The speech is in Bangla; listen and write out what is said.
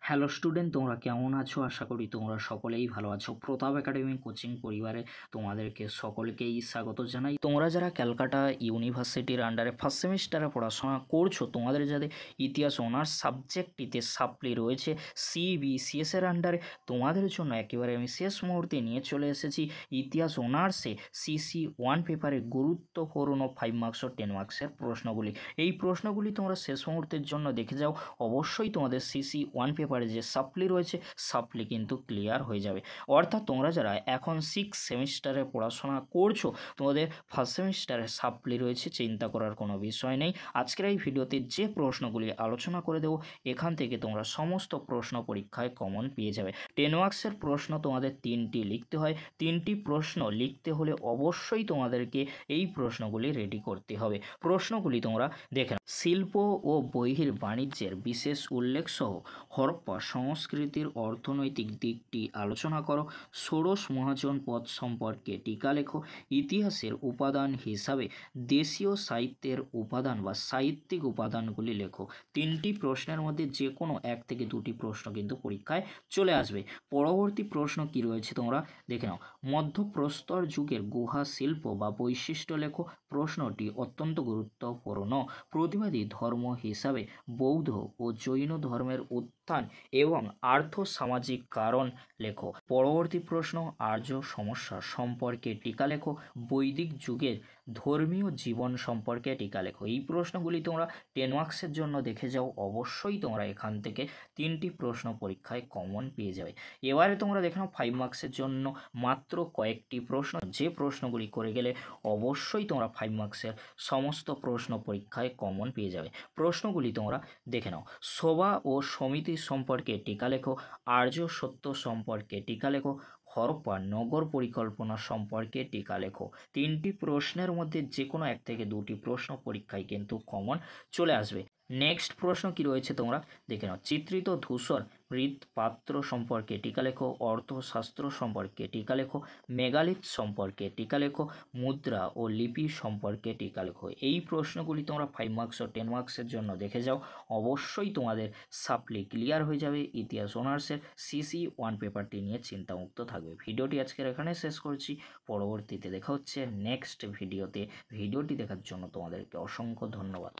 হ্যালো স্টুডেন্ট, তোমরা কেমন আছো? আশা করি তোমরা সকলেই ভালো আছো। প্রতাপ একাডেমি কোচিং পরিবারে তোমাদেরকে সকলকেই স্বাগত জানাই। তোমরা যারা ক্যালকাটা ইউনিভার্সিটির আন্ডারে ফার্স্ট সেমিস্টারে পড়াশোনা করছো, তোমাদের যাদের ইতিহাস অনার্স সাবজেক্টটিতে সাপ্লি রয়েছে সিবিসিএস এর আন্ডারে, তোমাদের জন্য একেবারে আমি শেষ মুহূর্তে নিয়ে চলে এসেছি ইতিহাস অনার্সে CC1 পেপারে গুরুত্বপূর্ণ 5 মার্কস ও 10 মার্কসের প্রশ্নগুলি। এই প্রশ্নগুলি তোমরা শেষ মুহূর্তের জন্য দেখে যাও, অবশ্যই তোমাদের CC1 পেপারে যে সাপ্লি রয়েছে সাপ্লি কিন্তু ক্লিয়ার হয়ে যাবে। অর্থাৎ তোমরা যারা এখন 6 সেমিস্টারে পড়াশোনা করছো, তোমাদের ফার্স্ট সেমিস্টারে সাপ্লি রয়েছে, চিন্তা করার কোনো বিষয় নেই। আজকের এই ভিডিওতে যে প্রশ্নগুলি আলোচনা করে দেবো, এখান থেকে তোমরা সমস্ত প্রশ্ন পরীক্ষায় কমন পেয়ে যাবে। 10 মার্কসের প্রশ্ন তোমাদের 3টি লিখতে হয়। 3টি প্রশ্ন লিখতে হলে অবশ্যই তোমাদেরকে এই প্রশ্নগুলি রেডি করতে হবে। প্রশ্নগুলি তোমরা দেখে নাও। শিল্প ও বহির্বাণিজ্যের বিশেষ উল্লেখ সহ হরপ্পা সংস্কৃতির অর্থনৈতিক দিকটি আলোচনা করো। ষোড়শ মহাজন পদ সম্পর্কে টিকা লেখো। ইতিহাসের উপাদান হিসাবে দেশীয় সাহিত্যের উপাদান বা সাহিত্যিক উপাদানগুলি লেখো। 3টি প্রশ্নের মধ্যে যে কোনো 1 থেকে 2টি প্রশ্ন কিন্তু পরীক্ষায় চলে আসবে। পরবর্তী প্রশ্ন কি রয়েছে তোমরা দেখে নাও। মধ্যপ্রস্তর যুগের গুহা শিল্প বা বৈশিষ্ট্য লেখো। প্রশ্নটি অত্যন্ত গুরুত্বপূর্ণ। প্রতিবাদী ধর্ম হিসাবে বৌদ্ধ ও জৈন ধর্মের উত্থান এবং আর্থ সামাজিক কারণ লেখো। পরবর্তী প্রশ্ন, আর্য সমস্যা সম্পর্কে টিকা লেখো। বৈদিক যুগের ধর্মীয় জীবন সম্পর্কে টিকা লেখো। এই প্রশ্নগুলি তোমরা 10 মার্কসের জন্য দেখে যাও, অবশ্যই তোমরা এখান থেকে 3টি প্রশ্ন পরীক্ষায় কমন পেয়ে যাবে। এবারে তোমরা দেখে নাও 5 মার্কসের জন্য মাত্র কয়েকটি প্রশ্ন, যে প্রশ্নগুলি করে গেলে অবশ্যই তোমরা 5 মার্কসের সমস্ত প্রশ্ন পরীক্ষায় কমন পেয়ে যাবে। প্রশ্নগুলি তোমরা দেখে নাও। সভা ও সমিতি সম্পর্কে টিকা লেখো। আর্য সত্য সম্পর্কে টিকা লেখো। হরপ্পা নগর পরিকল্পনা সম্পর্কে টিকা লেখো। 3টি প্রশ্নের মধ্যে যে কোনো 1 থেকে 2টি প্রশ্ন পরীক্ষায় কিন্তু কমন চলে আসবে। নেক্সট প্রশ্ন কি রয়েছে তোমরা দেখে নাও। চিত্রিত ধূসর মৃৎপাত্র সম্পর্কে টিকা লেখো। অর্থশাস্ত্র সম্পর্কে টিকা লেখো। মেগালিথ সম্পর্কে টিকা লেখো। মুদ্রা ও লিপি সম্পর্কে টিকা লেখো। এই প্রশ্নগুলি তোমরা 5 মার্কস ও 10 মার্কসের জন্য দেখে যাও, অবশ্যই তোমাদের সাপ্লি ক্লিয়ার হয়ে যাবে। ইতিহাস অনার্সের CC1 পেপারটি নিয়ে চিন্তামুক্ত থাকবে। ভিডিওটি আজকের এখানে শেষ করছি, পরবর্তীতে দেখা হচ্ছে নেক্সট ভিডিওতে। ভিডিওটি দেখার জন্য তোমাদেরকে অসংখ্য ধন্যবাদ।